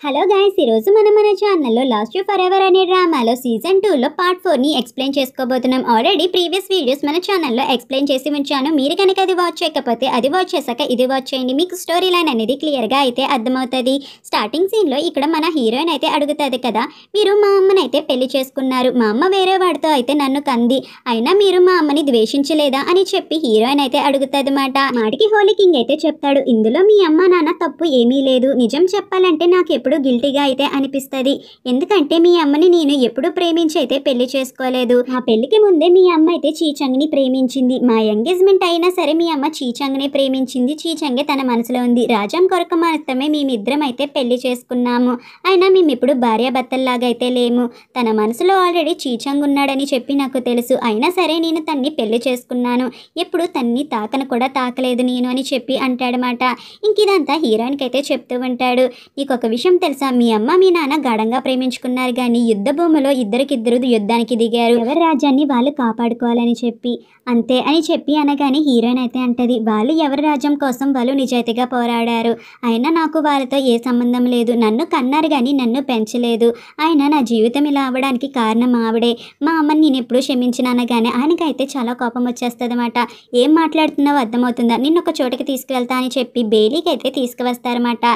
Hello guys, ఈరోజు మన ఛానల్లో లాస్ట్ యూ ఫర్ ఎవర్ అనే డ్రామాలో సీజన్ 2లో పార్ట్ 4ని ఎక్స్ప్లెయిన్ చేసుకోబోతున్నాం. ఆల్రెడీ ప్రీవియస్ వీడియోస్ మన ఛానల్లో ఎక్స్ప్లెయిన్ చేసి ఉంచాను. మీరు కనుక అది వాచ్ చేయకపోతే అది వాచ్ చేశాక ఇది వాచ్ చేయండి. మీకు స్టోరీ లైన్ అనేది క్లియర్గా అయితే అర్థమవుతుంది. స్టార్టింగ్ సీన్లో ఇక్కడ మన హీరోయిన్ అయితే అడుగుతుంది కదా, మీరు మా అమ్మనైతే పెళ్లి చేసుకున్నారు, మా అమ్మ వేరే వాడితో అయితే నన్ను కంది, అయినా మీరు మా అమ్మని ద్వేషించలేదా అని చెప్పి హీరోయిన్ అయితే అడుగుతుంది మాట. మాటికి హోలీ కింగ్ అయితే చెప్తాడు, ఇందులో మీ అమ్మ నాన్న తప్పు ఏమీ లేదు, నిజం చెప్పాలంటే నాకు ఎప్పుడు గిల్టీగా అయితే అనిపిస్తుంది, ఎందుకంటే మీ అమ్మని నేను ఎప్పుడు ప్రేమించి అయితే పెళ్లి చేసుకోలేదు. ఆ పెళ్లికి ముందే మీ అమ్మ అయితే చీచంగ్ని ప్రేమించింది, మా ఎంగేజ్మెంట్ అయినా సరే మీ అమ్మ చీచంగ్ని ప్రేమించింది, చీచంగే తన మనసులో ఉంది, రాజాం కొరకు మాత్రమే మేమిద్దరం అయితే పెళ్లి చేసుకున్నాము, అయినా మేము ఇప్పుడు భార్యాభర్తల్లాగా అయితే లేము, తన మనసులో ఆల్రెడీ చీచంగ్ ఉన్నాడని చెప్పి నాకు తెలుసు, అయినా సరే నేను తన్ని పెళ్లి చేసుకున్నాను, ఎప్పుడు తన్ని తాకను కూడా తాకలేదు నేను అని చెప్పి అంటాడనమాట. ఇంక ఇదంతా హీరోయిన్కి అయితే చెప్తూ ఉంటాడు. నీకు ఒక విషయం తెలుసా, మీ అమ్మ మీ నాన్న గాఢంగా ప్రేమించుకున్నారు, కానీ యుద్ధ భూమిలో ఇద్దరికిద్దరు యుద్ధానికి దిగారు, ఎవరి రాజ్యాన్ని వాళ్ళు కాపాడుకోవాలని చెప్పి, అంతే అని చెప్పి అనగానే హీరోయిన్ అయితే అంటది, వాళ్ళు ఎవరి రాజ్యం కోసం వాళ్ళు నిజాయితీగా పోరాడారు, అయినా నాకు వాళ్ళతో ఏ సంబంధం లేదు, నన్ను కన్నారు కానీ నన్ను పెంచలేదు, అయినా నా జీవితం ఇలా అవ్వడానికి కారణం ఆవిడే, మా అమ్మని నేను ఎప్పుడు క్షమించిన అనగానే ఆయనకైతే చాలా కోపం వచ్చేస్తుంది అన్నమాట. ఏం మాట్లాడుతున్నావో అర్థమవుతుందా, నిన్ను ఒక చోటుకి తీసుకువెళ్తా అని చెప్పి బెయిలీకి అయితే తీసుకువస్తారన్నమాట.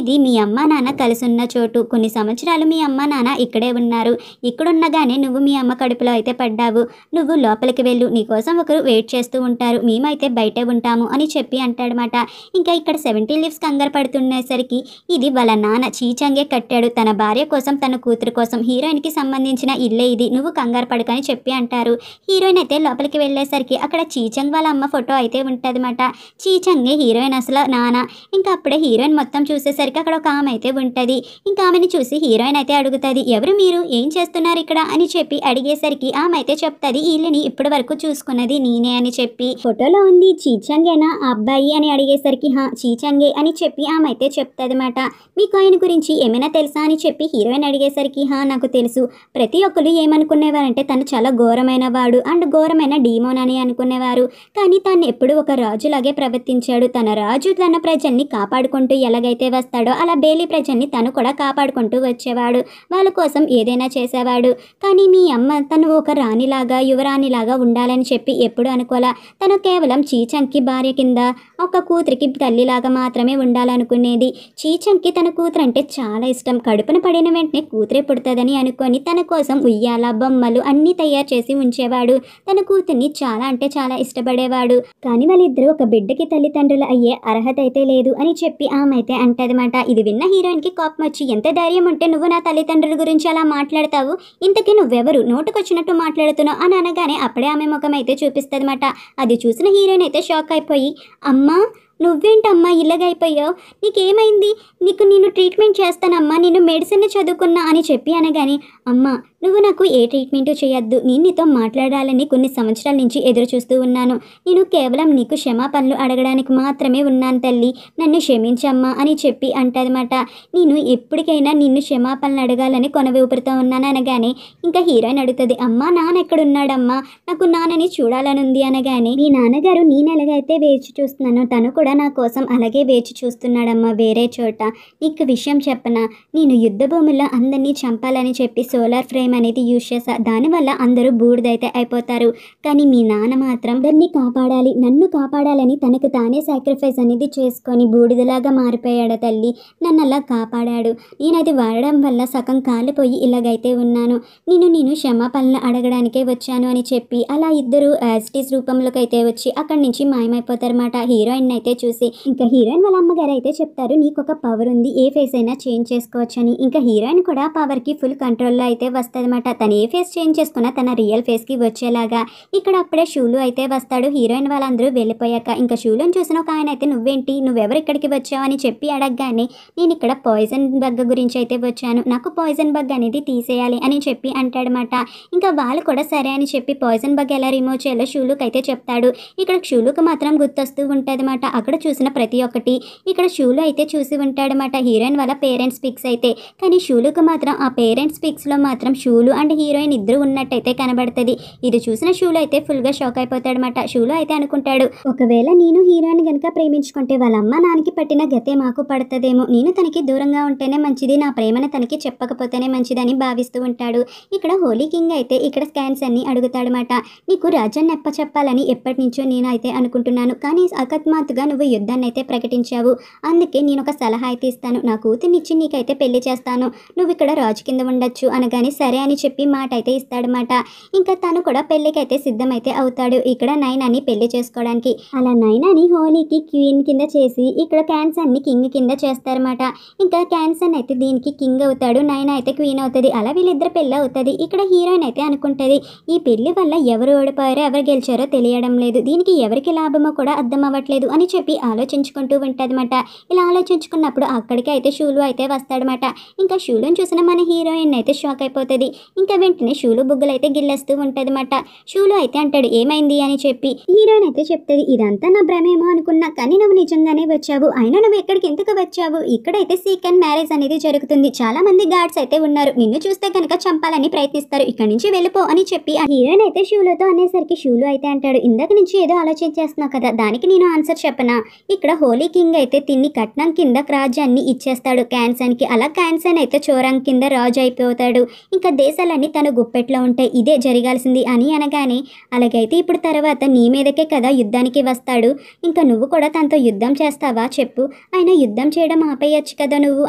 ఇది మీ అమ్మ నాన్న కలిసి ఉన్న చోటు, కొన్ని సంవత్సరాలు మీ అమ్మ నాన్న ఇక్కడే ఉన్నారు, ఇక్కడున్నగానే నువ్వు మీ అమ్మ కడుపులో అయితే పడ్డావు, నువ్వు లోపలికి వెళ్ళు, నీకోసం ఒకరు వెయిట్ చేస్తూ ఉంటారు, మేమైతే బయటే ఉంటాము అని చెప్పి అంటాడనమాట. ఇంకా ఇక్కడ 70 లీవ్స్ కంగారు పడుతున్నసరికి ఇది వాళ్ళ నాన్న చీచంగే కట్టాడు తన భార్య కోసం, తన కూతురు కోసం, హీరోయిన్కి సంబంధించిన ఇల్లే ఇది, నువ్వు కంగారు పడకని చెప్పి అంటారు. హీరోయిన్ అయితే లోపలికి వెళ్ళేసరికి అక్కడ చీచంగ్ వాళ్ళ అమ్మ ఫోటో అయితే ఉంటుందన్నమాట. చీచంగే హీరోయిన్ అసలు నాన్న. ఇంకా అప్పుడే హీరోయిన్ మొత్తం చూసేసరికి అక్కడ ఒక ఆమె అయితే ఉంటుంది. ఇంకా ఆమెని చూసి హీరోయిన్ అయితే అడుగుతుంది, ఎవరు మీరు, ఏం చేస్తున్నారు ఇక్కడ అని చెప్పి అడిగేసరికి ఆమె అయితే చెప్తుంది, వీళ్ళని ఇప్పటి వరకు చూసుకున్నది నేనే అని చెప్పి. ఫోటోలో ఉంది చీచంగేనా ఆ అబ్బాయి అని అడిగేసరికి హా చీచంగే అని చెప్పి ఆమె అయితే చెప్తుంది అన్నమాట. మీకు ఆయన గురించి ఏమైనా తెలుసా అని చెప్పి హీరోయిన్ అడిగేసరికి హా నాకు తెలుసు, ప్రతి ఒక్కరు ఏమనుకునేవారంటే తను చాలా ఘోరమైన వాడు అండ్ ఘోరమైన డీమోన్ అని అనుకునేవారు, కానీ తను ఎప్పుడు ఒక రాజులాగే ప్రవర్తించాడు, తన రాజు తన ప్రజల్ని కాపాడుకుంటూ ఎలాగైతే వస్తాడో అలా బేలీ ప్రజల్ని తను కూడా కాపాడుకుంటూ వచ్చేవాడు, వాళ్ళ కోసం ఏదైనా చేసేవాడు, కానీ మీ అమ్మ తను ఒక రాణిలాగా యువరాణిలాగా ఉండాలని చెప్పి ఎప్పుడు అనుకోలా, తను కేవలం చీచంగ్కి భార్య కింద ఒక కూతురికి తల్లిలాగా మాత్రమే ఉండాలనుకునేది, చీచంగ్కి తన కూతురు అంటే చాలా ఇష్టం, కడుపున పడిన వెంటనే కూతురే పుడుతుందని అనుకొని తన కోసం ఉయ్యాల బొమ్మలు అన్నీ తయారు చేసి ఉంచేవాడు, తన కూతుర్ని చాలా అంటే చాలా ఇష్టపడేవాడు, కానీ వాళ్ళిద్దరూ ఒక బిడ్డకి తల్లిదండ్రులు అయ్యే అర్హత అయితే లేదు అని చెప్పి ఆమె అయితే అంటదన్నమాట. ఇది విన్న హీరోయిన్కి కోపం వచ్చి, ఎంత ధైర్యం ఉంటే నువ్వు నా తల్లిదండ్రుల గురించి అలా మాట్లాడతావు, ఇంతకీ నువ్వెవరు, నోటుకొచ్చినట్టు మాట్లాడుతున్నావు అని అనగానే అప్పుడే ఆమె ముఖం అయితే చూపిస్తుందన్నమాట. అది చూసిన హీరోయిన్ అయితే షాక్ అయిపోయి, అమ్మా నువ్వేంటమ్మా ఇలాగైపోయావు, నీకేమైంది, నీకు నేను ట్రీట్మెంట్ చేస్తానమ్మా, నేను మెడిసిన్ చదువుకున్నా అని చెప్పి అనగానే, అమ్మా నువ్వు నాకు ఏ ట్రీట్మెంటు చేయొద్దు, నేను నీతో మాట్లాడాలని కొన్ని సంవత్సరాల నుంచి ఎదురు చూస్తూ ఉన్నాను, నేను కేవలం నీకు క్షమాపణలు అడగడానికి మాత్రమే ఉన్నాను తల్లి, నన్ను క్షమించమ్మా అని చెప్పి అంటదన్నమాట. నేను ఎప్పటికైనా నిన్ను క్షమాపణలు అడగాలని కొనవి ఊపిరితో ఉన్నాను అనగానే ఇంకా హీరోయిన్ అడుగుతుంది, అమ్మా నాన్న ఎక్కడున్నాడమ్మా, నాకు నాన్నని చూడాలని ఉంది అనగానే, మీ నాన్నగారు నేను ఎలాగైతే వేచి చూస్తున్నానో తను కూడా నా కోసం అలాగే వేచి చూస్తున్నాడమ్మా వేరే చోట, నీకు విషయం చెప్పనా, నేను యుద్ధ భూముల్లో అందరినీ చంపాలని చెప్పి సోలార్ ఫ్రేమ్ అనేది యూజ్ చేసా, దానివల్ల అందరూ బూడిదైతే అయిపోతారు, కానీ మీ నాన్న మాత్రం దాన్ని కాపాడాలి, నన్ను కాపాడాలని తనకు తానే సాక్రిఫైస్ అనేది చేసుకొని బూడిదలాగా మారిపోయాడు తల్లి, నన్ను అలా కాపాడాడు, నేను అది వాడడం వల్ల సగం కాలిపోయి ఇలాగైతే ఉన్నాను, నేను క్షమాపణలు అడగడానికే వచ్చాను అని చెప్పి అలా ఇద్దరు యాజిటీస్ రూపంలోకి అయితే వచ్చి అక్కడి నుంచి మాయమైపోతారన్నమాట. హీరోయిన్ అయితే చూసి ఇంకా హీరోయిన్ వాళ్ళ అమ్మగారు అయితే చెప్తారు, నీకు ఒక పవర్ ఉంది, ఏ ఫేస్ అయినా చేంజ్ చేసుకోవచ్చు అని. ఇంకా హీరోయిన్ కూడా పవర్కి ఫుల్ కంట్రోల్లో అయితే వస్తుందన్నమాట, తను ఏ ఫేస్ చేంజ్ చేసుకున్నా తన రియల్ ఫేస్కి వచ్చేలాగా. ఇక్కడ అప్పుడే షూలు అయితే వస్తాడు, హీరోయిన్ వాళ్ళందరూ వెళ్ళిపోయాక ఇంకా షూలను చూసిన ఒక ఆయన అయితే, నువ్వేంటి, నువ్వెవరు ఇక్కడికి వచ్చావు అని చెప్పి అడగగానే, నేను ఇక్కడ పాయిజన్ బగ్ గురించి అయితే వచ్చాను, నాకు పాయిజన్ బగ్ అనేది తీసేయాలి అని చెప్పి అంటాడనమాట. ఇంకా వాళ్ళు కూడా సరే అని చెప్పి పాయిజన్ బగ్ ఎలా రిమూవ్ చేయాలో షూలుకి అయితే చెప్తాడు. ఇక్కడ షూలుకు మాత్రం గుర్తొస్తూ ఉంటుంది అన్నమాట, ఆ అక్కడ చూసిన ప్రతి ఒక్కటి ఇక్కడ షూలో అయితే చూసి ఉంటాడనమాట. హీరోయిన్ వాళ్ళ పేరెంట్స్ పిక్స్ అయితే, కానీ షూలుకు మాత్రం ఆ పేరెంట్స్ పిక్స్లో మాత్రం షూలు అండ్ హీరోయిన్ ఇద్దరు ఉన్నట్టయితే కనబడుతుంది. ఇది చూసిన షూలో అయితే ఫుల్గా షాక్ అయిపోతాడనమాట. షూలో అయితే అనుకుంటాడు, ఒకవేళ నేను హీరోయిన్ కనుక ప్రేమించుకుంటే వాళ్ళ అమ్మ నాన్నకి పట్టిన గతే మాకు పడుతుందేమో, నేను తనకి దూరంగా ఉంటేనే మంచిది, నా ప్రేమను తనకి చెప్పకపోతేనే మంచిదని భావిస్తూ ఉంటాడు. ఇక్కడ హోలీ కింగ్ అయితే ఇక్కడ స్కాన్స్ అన్ని అడుగుతాడనమాట. నీకు రాజ్యాన్ని చెప్పాలని ఎప్పటి నుంచో నేను అయితే అనుకుంటున్నాను, కానీ అకస్మాత్తుగా నువ్వు యుద్ధాన్ని అయితే ప్రకటించావు, అందుకే నేను ఒక సలహా అయితే ఇస్తాను, నా కూతుర్నిచ్చి నీకైతే పెళ్లి చేస్తాను, నువ్వు ఇక్కడ రాజు కింద ఉండొచ్చు అనగానే సరే అని చెప్పి మాట అయితే ఇస్తాడనమాట. ఇంకా తను కూడా పెళ్లికి అయితే సిద్ధమైతే అవుతాడు ఇక్కడ నైనాని పెళ్లి చేసుకోవడానికి. అలా నైనాని హోలీకి క్వీన్ కింద చేసి ఇక్కడ క్యాన్సర్ని కింగ్ కింద చేస్తారన్నమాట. ఇంకా క్యాన్సర్ అయితే దీనికి కింగ్ అవుతాడు, నైనా అయితే క్వీన్ అవుతుంది. అలా వీళ్ళిద్దరు పెళ్ళి అవుతుంది. ఇక్కడ హీరోయిన్ అయితే అనుకుంటుంది, ఈ పెళ్లి వల్ల ఎవరు ఓడిపోయారో ఎవరు గెలిచారో తెలియడం లేదు, దీనికి ఎవరికి లాభమో కూడా అర్థం అవ్వట్లేదు అని చెప్పి ఆలోచించుకుంటూ ఉంటుందన్నమాట. ఇలా ఆలోచించుకున్నప్పుడు అక్కడికి అయితే షూలు అయితే వస్తాడనమాట. ఇంకా షూలను చూసిన మన హీరోయిన్ అయితే షాక్ అయిపోతుంది. ఇంకా వెంటనే షూలు బుగ్గలు అయితే గిల్లేస్తూ ఉంటుందన్నమాట. షూలు అయితే అంటాడు ఏమైంది అని చెప్పి. హీరోయిన్ అయితే చెప్తుంది, ఇదంతా నా భ్రమేమో అనుకున్నా, కానీ నువ్వు నిజంగానే వచ్చావు, అయినా నువ్వు ఎక్కడికి ఎందుకు వచ్చావు, ఇక్కడైతే సీక్రెట్ మ్యారేజ్ అనేది జరుగుతుంది, చాలా మంది గార్డ్స్ అయితే ఉన్నారు, నిన్ను చూస్తే కనుక చంపాలని ప్రయత్నిస్తారు, ఇక్కడ నుంచి వెళ్ళిపో అని చెప్పి ఆ హీరోయిన్ అయితే షూలతో అనేసరికి షూలు అయితే అంటాడు, ఇందాక నుంచి ఏదో ఆలోచించేస్తున్నావు కదా, దానికి నేను ఆన్సర్ చెప్పనా, ఇక్కడ హోలీ కింగ్ అయితే తిన్ని కట్నం కింద రాజ్యాన్ని ఇచ్చేస్తాడు క్యాన్సన్కి, అలా క్యాన్సన్ అయితే చోరం కింద రాజు అయిపోతాడు, ఇంకా దేశాలన్నీ తన గుప్పెట్లో ఉంటాయి, ఇదే జరగాల్సింది అని అనగానే, అలాగైతే ఇప్పుడు తర్వాత నీ మీదకే కదా యుద్ధానికి వస్తాడు, ఇంకా నువ్వు కూడా తనతో యుద్ధం చేస్తావా చెప్పు, ఆయన యుద్ధం చేయడం ఆపేయచ్చు కదా నువ్వు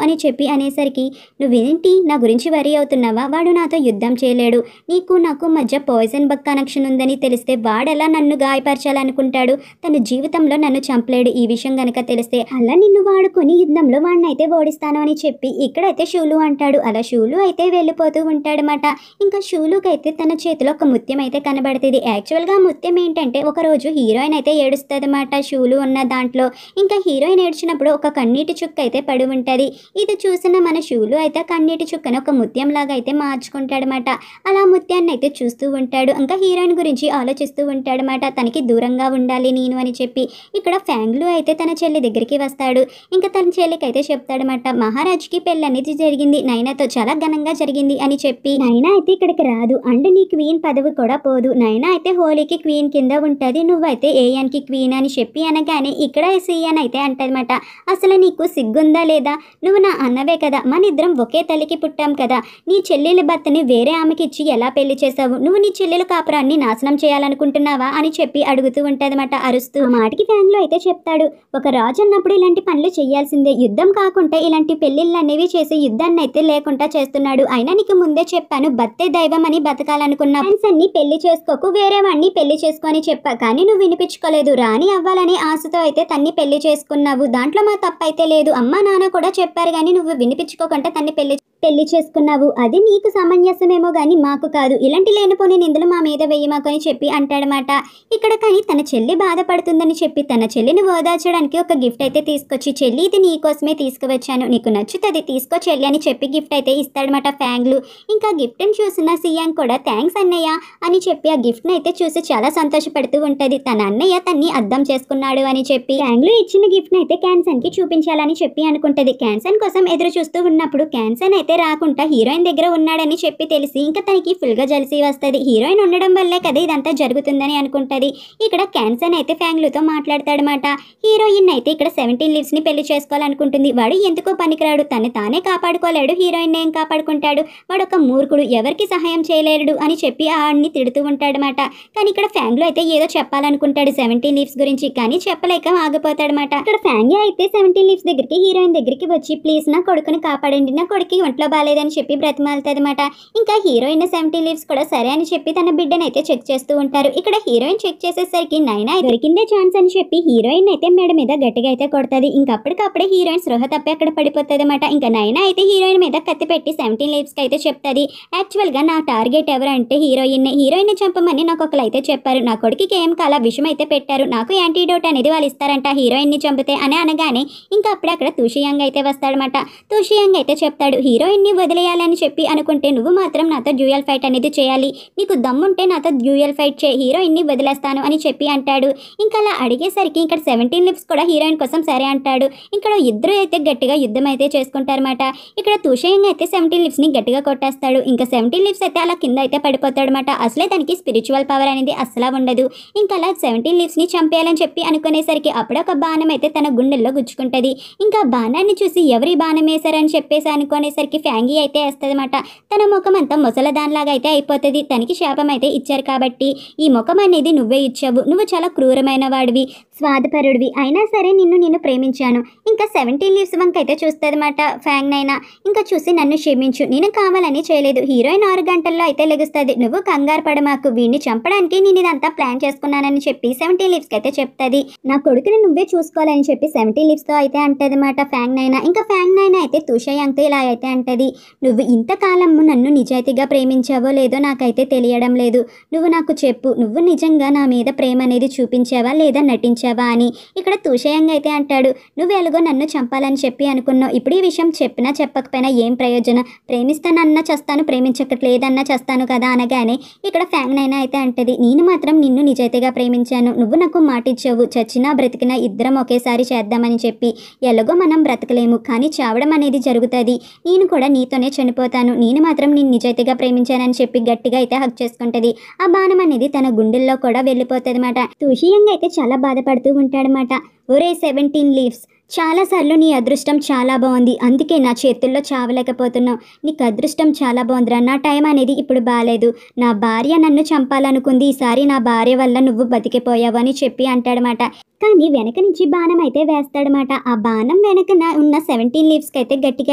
అని చెప్పి అనేసరికి, నువ్వేంటి నా గురించి వరి అవుతున్నావా, వాడు నాతో యుద్ధం చేయలేడు, నీకు నాకు మధ్య పాయిజన్ బగ్ కనెక్షన్ ఉందని తెలిస్తే వాడెలా నన్ను గాయపరచాలనుకుంటాడు, తన జీవితంలో నన్ను చంపలేడు, ఈ విషయం గనక తెలిస్తే అలా నిన్ను వాడుకొని యుద్ధంలో వాడిని అయితే ఓడిస్తాను అని చెప్పి ఇక్కడైతే షూలు అంటాడు. అలా షూలు అయితే వెళ్ళిపోతూ ఉంటాడనమాట. ఇంకా షూలుకైతే తన చేతిలో ఒక ముత్యం అయితే కనబడుతుంది. యాక్చువల్గా ముత్యం ఏంటంటే ఒకరోజు హీరోయిన్ అయితే ఏడుస్తుంది అన్నమాట షూలు ఉన్న దాంట్లో. ఇంకా హీరోయిన్ ఏడ్చినప్పుడు ఒక కన్నీటి చుక్క అయితే పడి ఉంటుంది. ఇది చూసిన మన షూలు అయితే కన్నీటి చుక్కను ఒక ముత్యం లాగా అయితే మార్చుకుంటాడనమాట. అలా ముత్యాన్ని అయితే చూస్తూ ఉంటాడు. ఇంకా హీరోయిన్ గురించి ఆలోచిస్తూ ఉంటాడనమాట, తనకి దూరంగా ఉండాలి నేను అని చెప్పి. ఇక్కడ ఫ్యాంగ్లు అయితే తన చెల్లి దగ్గరికి వస్తాడు. ఇంకా తన చెల్లికి అయితే చెప్తాడనమాట, మహారాజుకి పెళ్ళి అనేది జరిగింది, నైనాతో చాలా ఘనంగా జరిగింది అని చెప్పి, నైనా అయితే ఇక్కడికి రాదు అండ్ నీ క్వీన్ పదవి కూడా పోదు, నైనా అయితే హోలీకి క్వీన్ కింద ఉంటుంది, నువ్వైతే ఏఎన్కి క్వీన్ అని చెప్పి అనగానే ఇక్కడ సిఎన్ అయితే అంటదన్నమాట, అసలు నీకు సిగ్గుందా లేదా, నువ్వు నా అన్నవే కదా, మన ఇద్దరం ఒకే తల్లికి పుట్టాం కదా, నీ చెల్లెలి భర్తని వేరే ఆమెకి ఇచ్చి ఎలా పెళ్లి చేసావు, నువ్వు నీ చెల్లెల కాపురాన్ని నాశనం చేయాలనుకుంటున్నావా అని చెప్పి అడుగుతూ ఉంటదన్నమాట అరుస్తూ. ఆ మాటకి ఫ్యాన్లో అయితే చెప్తాడు, ఒక రాజు అన్నప్పుడు ఇలాంటి పనులు చేయాల్సిందే, యుద్ధం కాకుండా ఇలాంటి పెళ్లిళ్ళు అనేవి చేసి యుద్ధాన్ని అయితే లేకుండా చేస్తున్నాడు, అయినా నీకు ముందే చెప్పాను భర్తే దైవం అని బతకాలనుకున్నా అన్ని పెళ్లి చేసుకోకు, వేరే వాడిని పెళ్లి చేసుకొని చెప్పా, కానీ నువ్వు వినిపించుకోలేదు, రాణి అవ్వాలనే ఆశతో అయితే తన్ని పెళ్లి చేసుకున్నావు, దాంట్లో మా తప్పైతే లేదు, అమ్మ నాన్న కూడా చెప్పారు కానీ నువ్వు వినిపించుకోకుండా తన్ని పెళ్లి చేసుకున్నావు, అది నీకు సమంజసమేమో కానీ మాకు కాదు, ఇలాంటి లేనిపోని నిందలు మా మీద వేయమాకు అని చెప్పి అంటాడనమాట. ఇక్కడ కానీ తన చెల్లి బాధపడుతుందని చెప్పి తన చెల్లిని ఓదార్చడానికి ఒక గిఫ్ట్ అయితే తీసుకొచ్చి, చెల్లి ఇది నీ కోసమే తీసుకువచ్చాను, నీకు నచ్చుతుంది తీసుకో చెల్లి అని చెప్పి గిఫ్ట్ అయితే ఇస్తాడనమాట ఫ్యాంగ్లు. ఇంకా గిఫ్ట్ని చూసిన సియాన్ కూడా థ్యాంక్స్ అన్నయ్య అని చెప్పి ఆ గిఫ్ట్ని అయితే చూసి చాలా సంతోషపడుతూ ఉంటుంది, తన అన్నయ్య తన్ని అర్థం చేసుకున్నాడు అని చెప్పి. ఫ్యాంగ్లు ఇచ్చిన గిఫ్ట్ని అయితే క్యాన్సన్కి చూపించాలని చెప్పి అనుకుంటుంది. క్యాన్సన్ కోసం ఎదురు చూస్తూ ఉన్నప్పుడు క్యాన్సన్ అయితే రాకుండా హీరోయిన్ దగ్గర ఉన్నాడని చెప్పి తెలిసి ఇంకా తనకి ఫుల్గా జలసి వస్తుంది, హీరోయిన్ ఉండడం వల్లే కదా ఇదంతా జరుగుతుందని అనుకుంటుంది. ఇక్కడ క్యాన్సన్ అయితే ఫ్యాంగ్లుతో మాట్లాడతాడనమాట. హీరోయిన్ అయితే ఇక్కడ 17 లీవ్స్ని పెళ్లి చేసుకోవాలనుకుంటుంది, వాడు ఎందుకో పనికిరాడు, తను తానే కాపాడుకోలేడు, హీరోయిన్ ఏం కాపాడుకుంటాడు, వాడు ఒక మూర్ఖుడు, ఎవరికి సహాయం చేయలేడు అని చెప్పి ఆడిని తిడుతూ ఉంటాడనమాట. కానీ ఇక్కడ ఫ్యాంగ్లో అయితే ఏదో చెప్పాలనుకుంటాడు 17 లీవ్స్ గురించి, కానీ చెప్పలేక ఆగిపోతాడనమాట. ఇక్కడ ఫ్యాంగ్ అయితే 17 లీవ్స్ దగ్గరికి హీరోయిన్ దగ్గరికి వచ్చి, ప్లీజ్ నా కొడుకుని కాపాడండి, నా కొడుకు ఒంట్లో బాగాలేదని చెప్పి బ్రతిమాలుతుందన్నమాట. ఇంకా హీరోయిన్ 17 లీవ్స్ కూడా సరే అని చెప్పి తన బిడ్డను అయితే చెక్ చేస్తూ ఉంటారు. ఇక్కడ హీరోయిన్ చెక్ చేసేసరికి నైనా దొరికిందే ఛాన్స్ అని చెప్పి హీరోయిన్ అయితే మెడ మీద గట్టిగా అయితే కొడుతుంది. ఇంకా అప్పటికప్పుడే హీరోయిన్ స్పృహ తప్పి అక్కడ పడిపోతుంది అనమాట. ఇంకా నైనా అయితే హీరోయిన్ మీద కత్తి పెట్టి 17 లీవ్స్కి అయితే చెప్తుంది, యాక్చువల్గా నా టార్గెట్ ఎవరంటే హీరోయిన్ చంపమని నాకు ఒకరు అయితే చెప్పారు, నా కొడుకుకి ఏం కాల విషయం అయితే పెట్టారు, నాకు యాంటీడోట్ అనేది వాళ్ళు ఇస్తారంట హీరోయిన్ని చంపితే అని అనగానే ఇంకా అప్పుడే అక్కడ తూషియాంగ్ అయితే వస్తాడనమాట. తూషియాంగ్ అయితే చెప్తాడు, హీరోయిన్ హీరోయిన్ని వదిలేయాలని చెప్పి అనుకుంటే నువ్వు మాత్రం నాతో డ్యూయల్ ఫైట్ అనేది చేయాలి. నీకు దమ్ముంటే నాతో డ్యూయల్ ఫైట్ చేయి, హీరోయిన్ని వదిలేస్తాను అని చెప్పి అంటాడు. ఇంకా అలా అడిగేసరికి ఇక్కడ 17 లివ్స్ కూడా హీరోయిన్ కోసం సరే అంటాడు. ఇక్కడ ఇద్దరు అయితే గట్టిగా యుద్ధం అయితే చేసుకుంటారన్నమాట. ఇక్కడ తూషయంగా అయితే 17 లివ్స్ని గట్టిగా కొట్టేస్తాడు. ఇంకా 17 లివ్స్ అయితే అలా కింద అయితే పడిపోతాడనమాట. అసలే దానికి స్పిరిచువల్ పవర్ అనేది అస్సలు ఉండదు. ఇంకా అలా 17 లివ్స్ని చంపేయాలని చెప్పి అనుకునేసరికి అప్పుడే ఒక బాణం అయితే తన గుండెల్లో గుచ్చుకుంటుంది. ఇంకా బాణాన్ని చూసి ఎవరి బాణం వేశారని చెప్పేసి అనుకునేసరికి ఫ్యాంగీ అయితే వేస్తుందన్నమాట. తన ముఖం అంతా ముసలదానిలాగా అయితే అయిపోతుంది. తనకి శాపం అయితే ఇచ్చారు కాబట్టి ఈ ముఖం అనేది నువ్వే ఇచ్చావు, నువ్వు చాలా క్రూరమైన వాడివి, స్వార్థపరుడివి, అయినా సరే నిన్ను ప్రేమించాను. ఇంకా 17 లీవ్స్ వంక అయితే చూస్తుందన్నమాట ఫ్యాంగ్ నైనా. ఇంకా చూసి నన్ను క్షమించు, నేను కావాలని చేయలేదు, హీరోయిన్ 6 గంటల్లో అయితే లెగుస్తుంది, నువ్వు కంగారు పడమాకు, వీడిని చంపడానికి నేను ఇదంతా ప్లాన్ చేసుకున్నానని చెప్పి 17 లీవ్స్కి అయితే చెప్తుంది. నా కొడుకుని నువ్వే చూసుకోవాలని చెప్పి 17 లీవ్స్తో అయితే అంటదన్నమాట ఫ్యాంగ్ నైనా. ఇంకా ఫ్యాంగ్ నైనా అయితే తూషయాంగ్తో ఇలా అయితే అంటది, నువ్వు ఇంతకాలం నన్ను నిజాయితీగా ప్రేమించావో లేదో నాకైతే తెలియడం లేదు, నువ్వు నాకు చెప్పు, నువ్వు నిజంగా నా మీద ప్రేమ అనేది చూపించావా లేదా నటించావా అని. ఇక్కడ తూషయాంగ్ అయితే అంటాడు, నువ్వు ఎలాగో నన్ను చంపాలని చెప్పి అనుకున్నావు, ఇప్పుడు ఈ విషయం చెప్పినా చెప్పకపోయినా ఏం ప్రయోజనం, ప్రేమిస్తానన్నా చేస్తాను, ప్రేమించట్లేదన్నా చేస్తాను కదా అనగానే ఇక్కడ ఫ్యాంగ్ నైనా అయితే అంటది, నేను మాత్రం నిన్ను నిజాయితీగా ప్రేమించాను, నువ్వు నాకు మాట ఇచ్చావు, చచ్చినా బ్రతికినా ఇద్దరం ఒకేసారి చేద్దామని చెప్పి. ఎలాగో మనం బ్రతకలేము కానీ చావడం అనేది జరుగుతుంది, నేను కూడా నీతోనే చనిపోతాను, నేను మాత్రం నేను నిజాయితీగా ప్రేమించానని చెప్పి గట్టిగా అయితే హక్ చేసుకుంటది. ఆ బాణం అనేది తన గుండెల్లో కూడా వెళ్ళిపోతుంది అనమాట. తూషియంగా అయితే చాలా బాధపడుతూ ఉంటాడనమాట. ఒరే 17 లీవ్స్, చాలాసార్లు నీ అదృష్టం చాలా బాగుంది, అందుకే నా చేతుల్లో చావలేకపోతున్నావు, నీకు అదృష్టం చాలా బాగుందిరా, నా టైం అనేది ఇప్పుడు బాగాలేదు, నా భార్య నన్ను చంపాలనుకుంది, ఈసారి నా భార్య వల్ల నువ్వు బతికిపోయావు అని చెప్పి అంటాడనమాట. కానీ వెనక నుంచి బాణం అయితే వేస్తాడనమాట. ఆ బాణం వెనకన ఉన్న 17 లీవ్స్కి అయితే గట్టిగా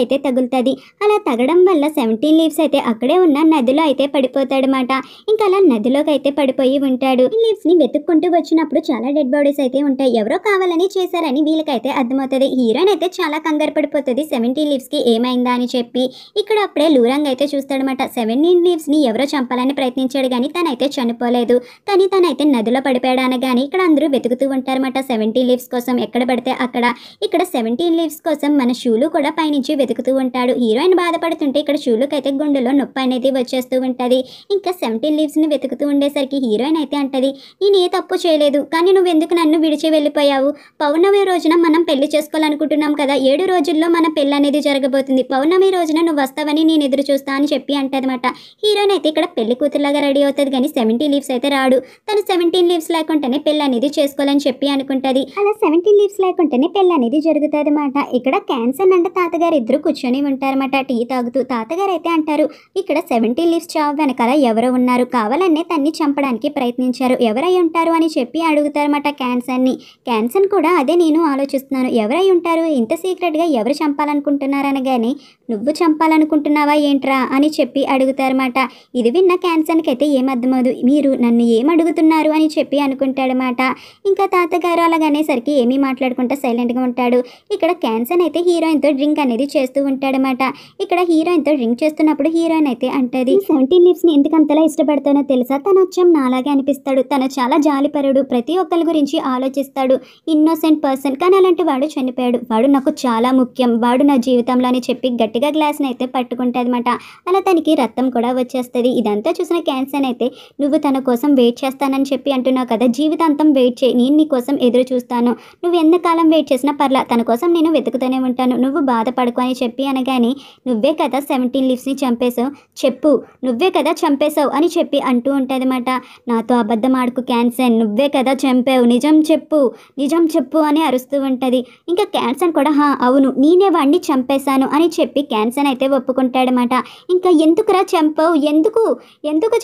అయితే తగులుతుంది. అలా తగడం వల్ల 17 లీవ్స్ అయితే అక్కడే ఉన్న నదిలో అయితే పడిపోతాడనమాట. ఇంకా అలా నదిలోకి అయితే పడిపోయి ఉంటాడు. ఈ లీవ్స్ని వెతుక్కుంటూ వచ్చినప్పుడు చాలా డెడ్ బాడీస్ అయితే ఉంటాయి, ఎవరో కావాలని చేశారని వీళ్ళకైతే అర్థమవుతుంది. హీరోయిన్ అయితే చాలా కంగారు పడిపోతుంది 17 లీవ్స్కి ఏమైందా అని చెప్పి. ఇక్కడ అప్పుడే లూరాంగ్ అయితే చూస్తాడనమాట. 17 లీవ్స్ని ఎవరో చంపాలని ప్రయత్నించాడు కానీ తనైతే చనిపోలేదు, కానీ తనైతే నదిలో పడిపోయాడు అనగానే ఇక్కడ అందరూ వెతుకుతూ ఉంటారన్నమాట 17 లీవ్స్ కోసం ఎక్కడ పడితే అక్కడ. ఇక్కడ 17 లీవ్స్ కోసం మన షూలు కూడా పైనుంచి వెతుకుతూ ఉంటాడు. హీరోయిన్ బాధపడుతుంటే ఇక్కడ షూలుకి అయితే గుండెలో నొప్పి అనేది వచ్చేస్తూ ఉంటుంది. ఇంకా 17 లీవ్స్ని వెతుకుతూ ఉండేసరికి హీరోయిన్ అయితే అంటది, నేను ఏ తప్పు చేయలేదు, కానీ నువ్వు ఎందుకు నన్ను విడిచి వెళ్ళిపోయావు, పౌర్ణమి రోజున మనం పెళ్లి చేసుకోవాలనుకుంటున్నాం కదా, 7 రోజుల్లో మన పెళ్లి అనేది జరగబోతుంది, పౌర్ణమి రోజున నువ్వు వస్తావని నేను ఎదురు చూస్తా అని చెప్పి అంటదన్నమాట. హీరోయిన్ అయితే ఇక్కడ పెళ్లి కూతురులాగా రెడీ అవుతుంది కానీ 17 లీవ్స్ అయితే రాడు. తను 17 లీవ్స్ లేకుండానే పెళ్లి అనేది చేసుకోవాలని చెప్పి అనుకుంటది. అలా 17 లీవ్స్ లేకుండానే పెళ్లి అనేది జరుగుతుంది అన్నమాట. ఇక్కడ క్యాన్సర్ అంటే తాతగారు ఇద్దరు కూర్చొని ఉంటారన్నమాట టీ తాగుతూ. తాతగారు అయితే అంటారు, ఇక్కడ 17 లీవ్స్ చావు వెనకాల ఎవరో ఉన్నారు, కావాలనే తన్ని చంపడానికి ప్రయత్నించారు, ఎవరై ఉంటారు అని చెప్పి అడుగుతారన్నమాట క్యాన్సర్ని. క్యాన్సర్ కూడా అదే నేను ఆలోచిస్తున్నాను, ఎవరై ఉంటారు, ఇంత సీక్రెట్గా ఎవరు చంపాలనుకుంటున్నారు అనగానే నువ్వు చంపాలనుకుంటున్నావా ఏంట్రా అని చెప్పి అడుగుతారన్నమాట. ఇది విన్న క్యాన్సర్కి అయితే ఏమర్థమవుదు, మీరు నన్ను ఏం అడుగుతున్నారు అని చెప్పి అనుకుంటాడనమాట. ఇంకా తాతగారు అలాగనేసరికి ఏమీ మాట్లాడుకుంటా సైలెంట్గా ఉంటాడు. ఇక్కడ క్యాన్సర్ అయితే హీరోయిన్తో డ్రింక్ అనేది చేస్తూ ఉంటాడనమాట. ఇక్కడ హీరోయిన్తో డ్రింక్ చేస్తున్నప్పుడు హీరోయిన్ అయితే అంటది, 17 లీవ్స్ని ఎందుకు అంతలా ఇష్టపడతానో తెలుసా, తను వచ్చాం నాలాగే అనిపిస్తాడు, తను చాలా జాలిపరుడు, ప్రతి ఒక్కరి గురించి ఆలోచిస్తాడు, ఇన్నోసెంట్ పర్సన్, కానీ అలాంటి వాడు చనిపోయాడు, వాడు నాకు చాలా ముఖ్యం, వాడు నా జీవితంలో అని చెప్పి గట్టిగా గ్లాస్ని అయితే పట్టుకుంటుంది అనమాట. అలా తనకి రక్తం కూడా వచ్చేస్తుంది. ఇదంతా చూసిన క్యాన్సర్ అయితే, నువ్వు తన కోసం వెయిట్ చేస్తానని చెప్పి అంటున్నావు కదా, జీవితాంతం వెయిట్ చేయి, నేను నీ కోసం ఎదురు చూస్తాను, నువ్వు ఎంతకాలం వెయిట్ చేసినా పర్లా, తన కోసం నేను వెతుకుతూనే ఉంటాను, నువ్వు బాధపడుకో అని చెప్పి అనగానే, నువ్వే కదా 17 లీవ్స్ని చంపేశావు, చెప్పు, నువ్వే కదా చంపేశావు అని చెప్పి అంటూ ఉంటుంది అన్నమాట. నాతో అబద్ధం ఆడుకు క్యాన్సర్, నువ్వే కదా చంపావు, నిజం చెప్పు, నిజం చెప్పు అని అరుస్తూ ఉంటుంది. ఇంకా క్యాన్సర్ కూడా అవును నేనే వాడిని చంపేశాను అని చెప్పి క్యాన్సర్ అయితే ఒప్పుకుంటాడనమాట. ఇంకా ఎందుకురా చంపావు, ఎందుకు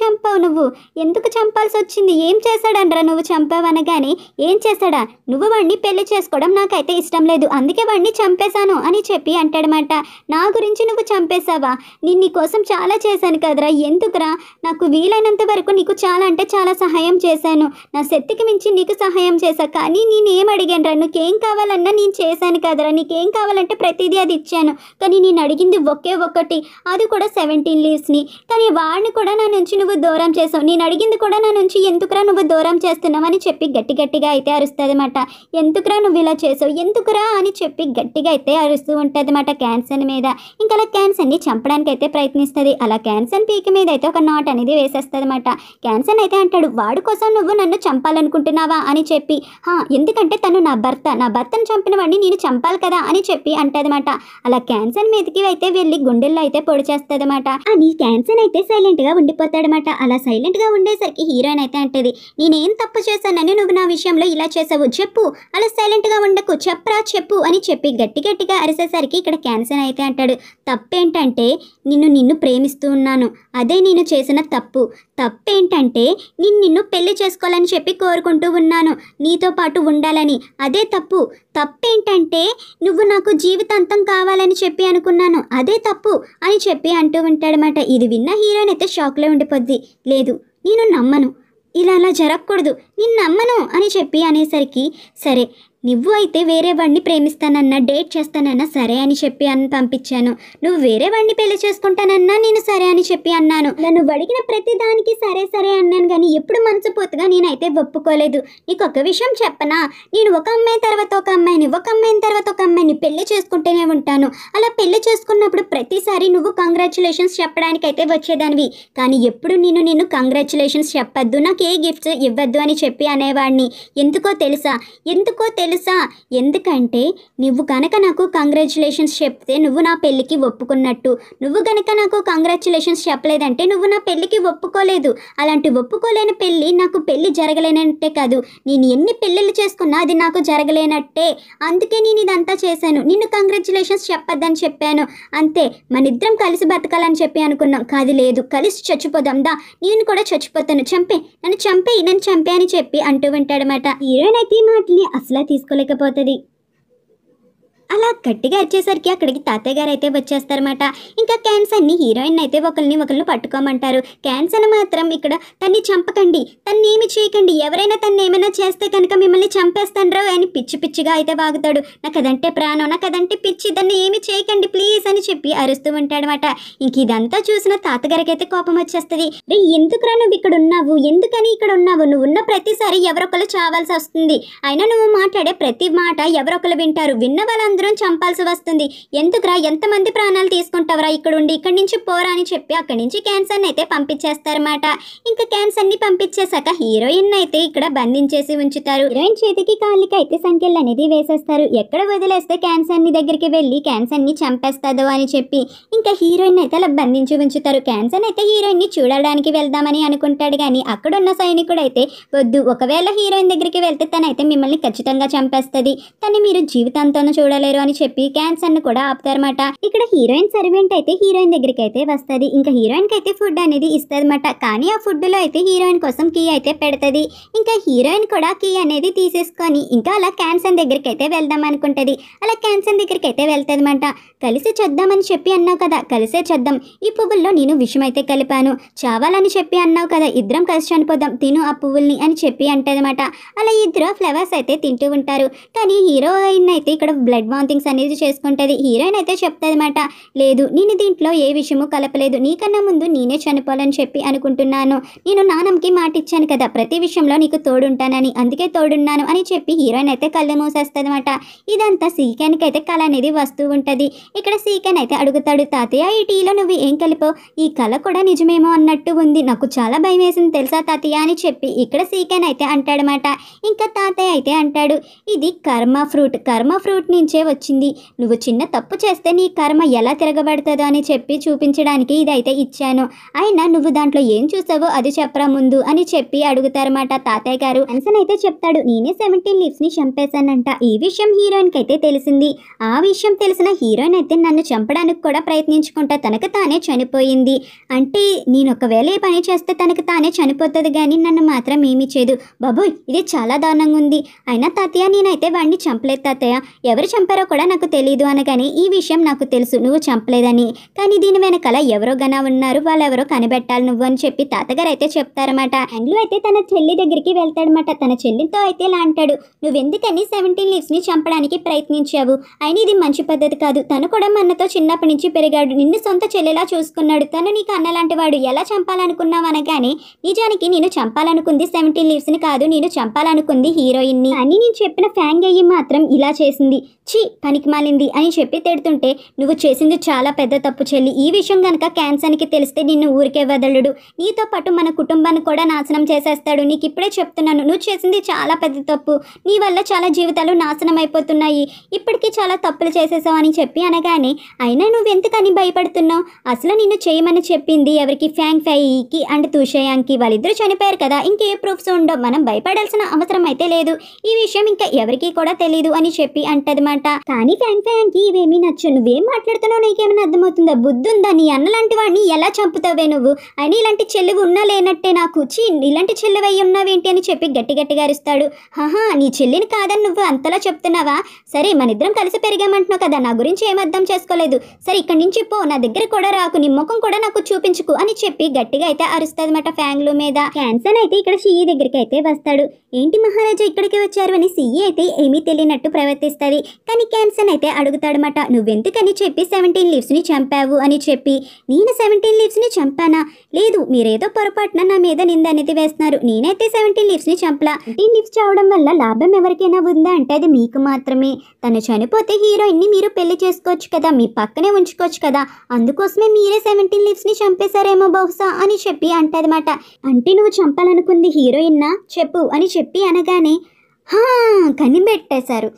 చంపావు, నువ్వు ఎందుకు చంపాల్సి వచ్చింది, ఏం చేశాడనరా నువ్వు చంపావు అనగానే, ఏం చేశాడా, నువ్వు వాడిని పెళ్లి చేసుకోవడం నాకైతే ఇష్టం లేదు, అందుకే వాడిని చంపేశాను అని చెప్పి అంటాడనమాట. నా గురించి నువ్వు చంపేశావా, నేను నీ కోసం చాలా చేశాను కదరా, ఎందుకురా, నాకు వీలైనంత వరకు నీకు చాలా అంటే చాలా సహాయం చేశాను, నా శక్తికి మించి నీకు సహాయం చేశా, కానీ నేను ఏం అడిగానురా, నీకేం కావాలన్నా నేను చేశాను కదరా, నీకేం కావాలంటే ప్రతిదీ అది ఇచ్చాను, కానీ నేను అడిగింది ఒకే ఒక్కటి, అది కూడా 17 లీవ్స్ని. కానీ వాడిని కూడా నా నుంచి నువ్వు దూరం చేసావు, నేను అడిగింది కూడా నా నుంచి ఎందుకురా నువ్వు దూరం చేస్తున్నావు అని చెప్పి గట్టిగా అయితే అరుస్తుంది అన్నమాట. ఎందుకురా నువ్వు ఇలా చేసావు, ఎందుకురా అని చెప్పి గట్టిగా అయితే అరుస్తూ ఉంటుంది అన్నమాట క్యాన్సన్ మీద. ఇంకా అలా క్యాన్సన్ని చంపడానికి అయితే ప్రయత్నిస్తుంది. అలా క్యాన్సన్ పీక మీద అయితే ఒక నాట్ అనేది వేసేస్తుంది అన్నమాట. క్యాన్సన్ అయితే అంటాడు, వాడి కోసం నువ్వు నన్ను చంపాలనుకుంటున్నావా అని చెప్పి. ఎందుకంటే తను నా భర్తను చంపిన వాడిని నేను చంపాలి కదా అని చెప్పి అంటదన్నమాట. అలా క్యాన్సన్ మీదకి అయితే వెళ్ళి గుండెల్లో అయితే పొడి చేస్తుందన్నమాట. అని క్యాన్సన్ అయితే సైలెంట్గా ఉండిపోతాడనమాట. అలా సైలెంట్గా ఉండేసరికి హీరోయిన్ అయితే అంటది, నేనేం తప్పు చేశానని నువ్వు నా విషయంలో ఇలా చేసావు, చెప్పు, అలా సైలెంట్గా ఉండకు, చెప్పరా చెప్పు అని చెప్పి గట్టిగా అరిసేసరికి ఇక్కడ క్యాన్సన్ అయితే అంటాడు, తప్పేంటంటే నిన్ను ప్రేమిస్తూ ఉన్నాను, అదే నేను చేసిన తప్పేంటంటే నిన్ను పెళ్లి చేసుకోవాలని చెప్పి కోరుకుంటూ ఉన్నాను, నీతో పాటు ఉండాలని, అదే తప్పేంటంటే నువ్వు నాకు జీవితాంతం కావాలని చెప్పి అనుకున్నాను, అదే తప్పు అని చెప్పి అంటూ ఉంటాడనమాట. ఇది విన్న హీరోయిన్ అయితే షాక్లో ఉండిపోద్ది. లేదు, నేను నమ్మను, ఇలా జరగకూడదు, నేను నమ్మను అని చెప్పి అనేసరికి, సరే నువ్వు అయితే వేరే వాడిని ప్రేమిస్తానన్నా డేట్ చేస్తానన్నా సరే అని చెప్పి పంపించాను, నువ్వు వేరే వాడిని పెళ్లి చేసుకుంటానన్నా నేను సరే అని చెప్పి అన్నాను, నన్ను అడిగిన ప్రతి దానికి సరే అన్నాను, కానీ ఎప్పుడు మనసుపోతుగా నేనైతే ఒప్పుకోలేదు. నీకు ఒక విషయం చెప్పనా, నేను ఒక అమ్మాయి తర్వాత ఒక అమ్మాయిని, ఒక అమ్మాయిని తర్వాత ఒక అమ్మాయిని పెళ్లి చేసుకుంటూనే ఉంటాను. అలా పెళ్లి చేసుకున్నప్పుడు ప్రతిసారి నువ్వు కంగ్రాచులేషన్స్ చెప్పడానికైతే వచ్చేదానివి, కానీ ఎప్పుడు నేను కంగ్రాచులేషన్స్ చెప్పొద్దు, నాకు ఏ గిఫ్ట్స్ ఇవ్వద్దు అని చెప్పి అనేవాడిని. ఎందుకో తెలుసా, ఎందుకంటే నువ్వు కనుక నాకు కంగ్రాచులేషన్స్ చెప్తే నువ్వు నా పెళ్ళికి ఒప్పుకున్నట్టు, నువ్వు కనుక నాకు కంగ్రాచులేషన్స్ చెప్పలేదంటే నువ్వు నా పెళ్ళికి ఒప్పుకోలేదు. అలాంటి ఒప్పుకోలేని పెళ్ళి నాకు పెళ్ళి జరగలేనట్టే కాదు, నేను ఎన్ని పెళ్ళిళ్ళు చేసుకున్నా అది నాకు జరగలేనట్టే, అందుకే నేను ఇదంతా చేశాను, నిన్ను కంగ్రాచులేషన్స్ చెప్పొద్దని చెప్పాను, అంతే, మనిద్దరం కలిసి బతకాలని చెప్పి అనుకున్నాం, కాదు లేదు కలిసి చచ్చిపోదాం దా, నేను కూడా చచ్చిపోతాను, నన్ను చంపే అని చెప్పి అంటూ ఉంటాడనమాట. హీరోయిన్ అయితే ఈ మాటని అసలు తీసుకోలేకపోతుంది. అలా గట్టిగా వచ్చేసరికి అక్కడికి తాతయ్య గారు అయితే వచ్చేస్తారన్నమాట. ఇంకా క్యాన్సన్ని హీరోయిన్ అయితే ఒకరిని పట్టుకోమంటారు. క్యాన్సన్ మాత్రం ఇక్కడ తన్ని చంపకండి, తన్ని ఏమి చేయకండి, ఎవరైనా తన్ని ఏమైనా చేస్తే కనుక మిమ్మల్ని చంపేస్తాండ్రో అని పిచ్చిగా అయితే వాగుతాడు. నాకు అదంటే ప్రాణం, నాకు అదంటే పిచ్చి, దాన్ని ఏమి చేయకండి ప్లీజ్ అని చెప్పి అరుస్తూ ఉంటాడనమాట. ఇంక ఇదంతా చూసిన తాతగారికి అయితే కోపం వచ్చేస్తుంది. రే ఎందుకురా నువ్వు ఇక్కడ ఉన్నావు, ఎందుకని ఇక్కడ ఉన్నావు, నువ్వు ఉన్న ప్రతిసారి ఎవరొకరు చావాల్సి వస్తుంది, అయినా నువ్వు మాట్లాడే ప్రతి మాట ఎవరొకరు వింటారు, విన్న వాళ్ళందరూ చంపాల్సి వస్తుంది, ఎందుకురా ఎంతమంది ప్రాణాలు తీసుకుంటావరా, ఇక్కడి నుంచి పోరా అని చెప్పి అక్కడి నుంచి క్యాన్సర్ అయితే పంపించేస్తారన్నమాట. ఇంకా క్యాన్సర్ ని పంపించేశాక హీరోయిన్ అయితే ఇక్కడ బంధించేసి ఉంచుతారు. హీరోయిన్ చేతికి కాళ్ళకి అయితే సంఖ్యలు అనేది వేసేస్తారు. ఎక్కడ వదిలేస్తే క్యాన్సర్ ని దగ్గరికి వెళ్ళి క్యాన్సర్ ని చంపేస్తాదో అని చెప్పి ఇంకా హీరోయిన్ అయితే అలా బంధించి ఉంచుతారు. క్యాన్సర్ అయితే హీరోయిన్ ని చూడడానికి వెళ్దామని అనుకుంటాడు, కానీ అక్కడున్న సైనికుడు అయితే వద్దు, ఒకవేళ హీరోయిన్ దగ్గరికి వెళ్తే తనైతే మిమ్మల్ని ఖచ్చితంగా చంపేస్తుంది, తను మీరు జీవితాంతం చూడలేరు అని చెప్పి క్యాన్సర్ ను కూడా ఆపుతారన్నమాట. ఇక్కడ హీరోయిన్ సర్వెంట్ అయితే హీరోయిన్ దగ్గరికి అయితే వస్తుంది. ఇంకా హీరోయిన్ కి అయితే ఫుడ్ అనేది ఇస్తుందన్నమాట. కానీ ఆ ఫుడ్ లో అయితే హీరోయిన్ కోసం కీ అయితే పెడుతుంది. ఇంకా హీరోయిన్ కూడా కీ అనేది తీసేసుకొని ఇంకా అలా క్యాన్సర్ దగ్గరికి అయితే వెళ్దాం అనుకుంటది. అలా క్యాన్సర్ దగ్గరికి అయితే వెళ్తుందన్నమాట. కలిసి చేద్దామని చెప్పి అన్నావు కదా, కలిసే చేద్దాం, ఈ పువ్వుల్లో నేను విషం అయితే కలిపాను, చావాలని చెప్పి అన్నావు కదా, ఇద్దరం కలిసి చనిపోదాం, తిను ఆ పువ్వుల్ని అని చెప్పి అంటదన్నమాట. అలా ఇద్దరు ఫ్లవర్స్ అయితే తింటూ ఉంటారు. కానీ హీరోయిన్ అయితే ఇక్కడ బ్లడ్ వామిటింగ్స్ అనేది చేసుకుంటుంది. హీరోయిన్ అయితే చెప్తాదన్నమాట, లేదు నేను దీంట్లో ఏ విషయము కలపలేదు, నీకన్నా ముందు నేనే చనిపోవాలని చెప్పి అనుకుంటున్నాను, నేను నాన్నకి మాట ఇచ్చాను కదా ప్రతి విషయంలో నీకు తోడుంటానని, అందుకే తోడున్నాను అని చెప్పి హీరోయిన్ అయితే కళ్ళు మూసేస్తుందన్నమాట. ఇదంతా సీకెన్కి అయితే కళ అనేది వస్తూ ఉంటుంది. ఇక్కడ సీకెన్ అయితే అడుగుతాడు, తాతయ్య ఈ టీలో నువ్వు ఏం కలిపావు, ఈ కళ కూడా నిజమేమో అన్నట్టు ఉంది, నాకు చాలా భయం వేసింది తెలుసా తాతయ్య అని చెప్పి ఇక్కడ సీకెన్ అయితే అంటాడనమాట. ఇంకా తాతయ్య అయితే అంటాడు, ఇది కర్మ ఫ్రూట్ నుంచే వచ్చింది, నువ్వు చిన్న తప్పు చేస్తే నీ కర్మ ఎలా తిరగబడుతుందో అని చెప్పి చూపించడానికి ఇదైతే ఇచ్చాను, అయినా నువ్వు దాంట్లో ఏం చూసావో అది చెప్పరా ముందు అని చెప్పి అడుగుతారన్నమాట తాతయ్య గారు. క్యాన్సర్ అయితే చెప్తాడు, నేనే 17 లీవ్స్ ని చంపేశానంట. ఈ విషయం హీరోయిన్ కి అయితే తెలిసింది. ఆ విషయం తెలిసిన హీరోయిన్ అయితే నన్ను చంపడానికి కూడా ప్రయత్నించుకుంటా తనకు తానే చనిపోయింది. అంటే నేను ఒకవేళ ఏ పని చేస్తే తనకు తానే చనిపోతుంది, కానీ నన్ను మాత్రం ఏమీ చేయదు. బాబోయ్ ఇది చాలా దారుణంగా ఉంది. అయినా తాతయ్య నేనైతే వాడిని చంపలేదు తాతయ్య, ఎవరు చంపారో ఎవరో కూడా నాకు తెలియదు అనగానే ఈ విషయం నాకు తెలుసు నువ్వు చంపలేదని, కానీ దీని వెనకాల ఎవరో గనా ఉన్నారు, వాళ్ళెవరో కనిపెట్టాలి నువ్వు అని చెప్పి తాతగారు అయితే చెప్తారన్నమాట. యాంగ్లో అయితే తన చెల్లి దగ్గరికి వెళ్తాడనమాట. తన చెల్లితో అయితే ఇలా అంటాడు, నువ్వెందుకని 17 లీవ్స్ని చంపడానికి ప్రయత్నించావు, అయినా ఇది మంచి పద్ధతి కాదు. తను కూడా మన్నతో చిన్నప్పటి నుంచి పెరిగాడు, నిన్ను సొంత చెల్లిలా చూసుకున్నాడు, తను నీకు అన్నలాంటి వాడు, ఎలా చంపాలనుకున్నావు అనగానే నిజానికి నేను చంపాలనుకుంది 17 లీవ్స్ని కాదు, నేను చంపాలనుకుంది హీరోయిన్ని అని నేను చెప్పిన ఫ్యాంగ్ అయ్యి మాత్రం ఇలా చేసింది, ఛీ పనికి మాలింది అని చెప్పి తిడుతుంటే, నువ్వు చేసింది చాలా పెద్ద తప్పు చెల్లి, ఈ విషయం కనుక క్యాన్సర్కి తెలిస్తే నిన్ను ఊరికే వదలడు, నీతో పాటు మన కుటుంబాన్ని కూడా నాశనం చేసేస్తాడు, నీకు ఇప్పుడే చెప్తున్నాను నువ్వు చేసింది చాలా పెద్ద తప్పు, నీ వల్ల చాలా జీవితాలు నాశనం అయిపోతున్నాయి, ఇప్పటికీ చాలా తప్పులు చేసేసావు అని చెప్పి అనగానే, అయినా నువ్వెందుకని భయపడుతున్నావు, అసలు నిన్ను చేయమని చెప్పింది ఎవరికి, ఫ్యాంగ్ ఫైకి అండ్ తూషయాంగ్కి, వాళ్ళిద్దరూ చనిపోయారు కదా, ఇంకే ప్రూఫ్స్ ఉండవు, మనం భయపడాల్సిన అవసరం అయితే లేదు, ఈ విషయం ఇంకా ఎవరికి కూడా తెలియదు అని చెప్పి అంటదన్నమాట. కానీ ఫ్యాంగ్ ఫైకి ఇవేమీ నచ్చవు, నువ్వేం మాట్లాడుతున్నావు, నీకేమైనా అర్థమవుతుందా, బుద్ధుందా, నీ అన్నలాంటి వాడిని ఎలా చంపుతావే నువ్వు, అయినా ఇలాంటి చెల్లివి ఉన్నా లేనట్టే నాకు, చీ ఇలాంటి చెల్లివై ఉన్నావేంటి అని చెప్పి గట్టిగా అరుస్తాడు. హహా నీ చెల్లిని కాదని నువ్వు అంతలా చెప్తున్నావా, సరే మన ఇద్దరం కలిసి పెరిగామంటున్నావు కదా, నా గురించి ఏం అర్థం చేసుకోలేదు, సరే ఇక్కడి నుంచి పో, నా దగ్గర కూడా రాకు, నీ ముఖం కూడా నాకు చూపించుకు అని చెప్పి గట్టిగా అయితే అరుస్తాదన్నమాట ఫ్యాంగ్లు మీద. క్యాన్సర్ అయితే ఇక్కడ సిఈ దగ్గరికి అయితే వస్తాడు. ఏంటి మహారాజా ఇక్కడికి వచ్చారు అని సిఈ అయితే ఏమీ తెలియనట్టు ప్రవర్తిస్తుంది. కానీ క్యాన్సర్ అయితే అడుగుతాడనమాట, నువ్వెందుకని చెప్పి 17 లీవ్స్ని చంపావు అని చెప్పి. నేను 17 లీవ్స్ని చంపానా, లేదు మీరేదో పొరపాటున నా మీద నింద అనేది వేస్తున్నారు, నేనైతే 17 లీవ్స్ని చంపలా, 17 లీవ్స్ చావడం వల్ల లాభం ఎవరికైనా ఉందా అంటే అది మీకు మాత్రమే, తను చనిపోతే హీరోయిన్ని మీరు పెళ్లి చేసుకోవచ్చు కదా, మీ పక్కనే ఉంచుకోవచ్చు కదా, అందుకోసమే మీరే 17 లీవ్స్ని చంపేశారేమో బహుశా అని చెప్పి అంటదన్నమాట. అంటే నువ్వు చంపాలనుకుంది హీరోయిన్నా చెప్పు అని చెప్పి అనగానే, కనిపెట్టేశారు,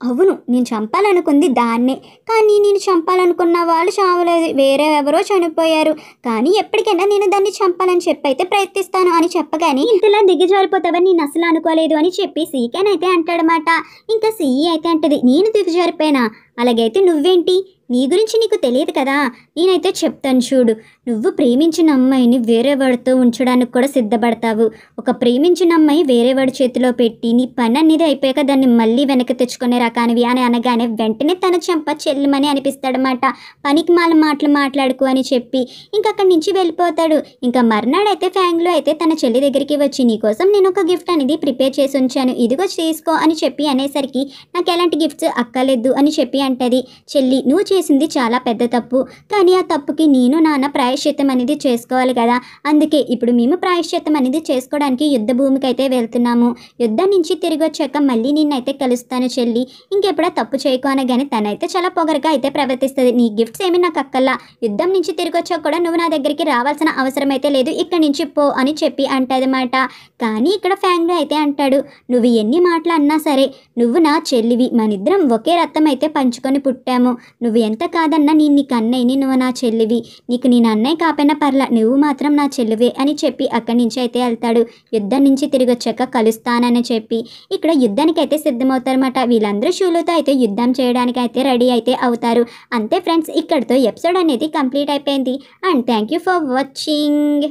అవును నేను చంపాలనుకుంది దాన్నే, కానీ నేను చంపాలనుకున్న వాళ్ళు చావలేదు, వేరే ఎవరో చనిపోయారు, కానీ ఎప్పటికైనా నేను దాన్ని చంపాలని చెప్పి అయితే ప్రయత్నిస్తాను అని చెప్పగానే, ఇంతలా దిగజారిపోతావని నేను అసలు అనుకోలేదు అని చెప్పి సీకెన్ అయితే అంటాడనమాట. ఇంకా సిఈ అయితే అంటది, నేను దిగజారిపోయినా, అలాగైతే నువ్వేంటి, నీ గురించి నీకు తెలియదు కదా, నేనైతే చెప్తాను చూడు, నువ్వు ప్రేమించిన అమ్మాయిని వేరే వాడితో ఉంచడానికి కూడా సిద్ధపడతావు, ఒక ప్రేమించిన అమ్మాయి వేరే వాడి చేతిలో పెట్టి నీ పని అనేది అయిపోయాక దాన్ని మళ్ళీ వెనక్కి తెచ్చుకునే రకానివి అని అనగానే వెంటనే తన చెంప చెల్లుమని అనిపిస్తాడనమాట. పనికి మాటలు మాట్లాడుకు అని చెప్పి ఇంకా అక్కడి నుంచి వెళ్ళిపోతాడు. ఇంకా మర్నాడైతే ఫ్యాంగ్లో అయితే తన చెల్లి దగ్గరికి వచ్చి, నీకోసం నేను ఒక గిఫ్ట్ అనేది ప్రిపేర్ చేసి ఉంచాను, ఇదిగో తీసుకో అని చెప్పి అనేసరికి, నాకు ఎలాంటి గిఫ్ట్స్ అక్కర్లేదు అని చెప్పి అంటది. చెల్లి నువ్వు చేసింది చాలా పెద్ద తప్పు, కానీ ఆ తప్పుకి నేను నాన్న ప్రాయశ్చిత్తం అనేది చేసుకోవాలి కదా, అందుకే ఇప్పుడు మేము ప్రాయశ్చిత్తం అనేది చేసుకోవడానికి యుద్ధ భూమికి అయితే వెళ్తున్నాము, యుద్ధం నుంచి తిరిగి వచ్చాక మళ్ళీ నిన్నైతే కలుస్తాను చెల్లి, ఇంకెప్పుడా తప్పు చేయకు అనగానే తనైతే చాలా పొగరగా అయితే ప్రవర్తిస్తుంది. నీ గిఫ్ట్స్ ఏమి నాకు అక్కల్లా, యుద్ధం నుంచి తిరిగి వచ్చాక కూడా నువ్వు నా దగ్గరికి రావాల్సిన అవసరం అయితే లేదు, ఇక్కడి నుంచి పో అని చెప్పి అంటదన్నమాట. కానీ ఇక్కడ ఫ్యాంగ్లో అయితే అంటాడు, నువ్వు ఎన్ని మాటలు అన్నా సరే నువ్వు నా చెల్లివి, మనిద్దరం ఒకే రక్తం అయితే పంచుకొని పుట్టాము, నువ్వు ఎంత కాదన్నా నేను నీకు అన్నయ్యని, నువ్వు నా చెల్లివి, నీకు నేను అన్నయ్య కాపైనా పర్లా, నువ్వు మాత్రం నా చెల్లివే అని చెప్పి అక్కడి నుంచి అయితే వెళ్తాడు. యుద్ధం నుంచి తిరిగి వచ్చాక కలుస్తానని చెప్పి ఇక్కడ యుద్ధానికి అయితే సిద్ధమవుతారన్నమాట. వీళ్ళందరూ షూలుతో అయితే యుద్ధం చేయడానికి అయితే రెడీ అయితే అవుతారు. అంతే ఫ్రెండ్స్, ఇక్కడితో ఎపిసోడ్ అనేది కంప్లీట్ అయిపోయింది. And thank you for watching.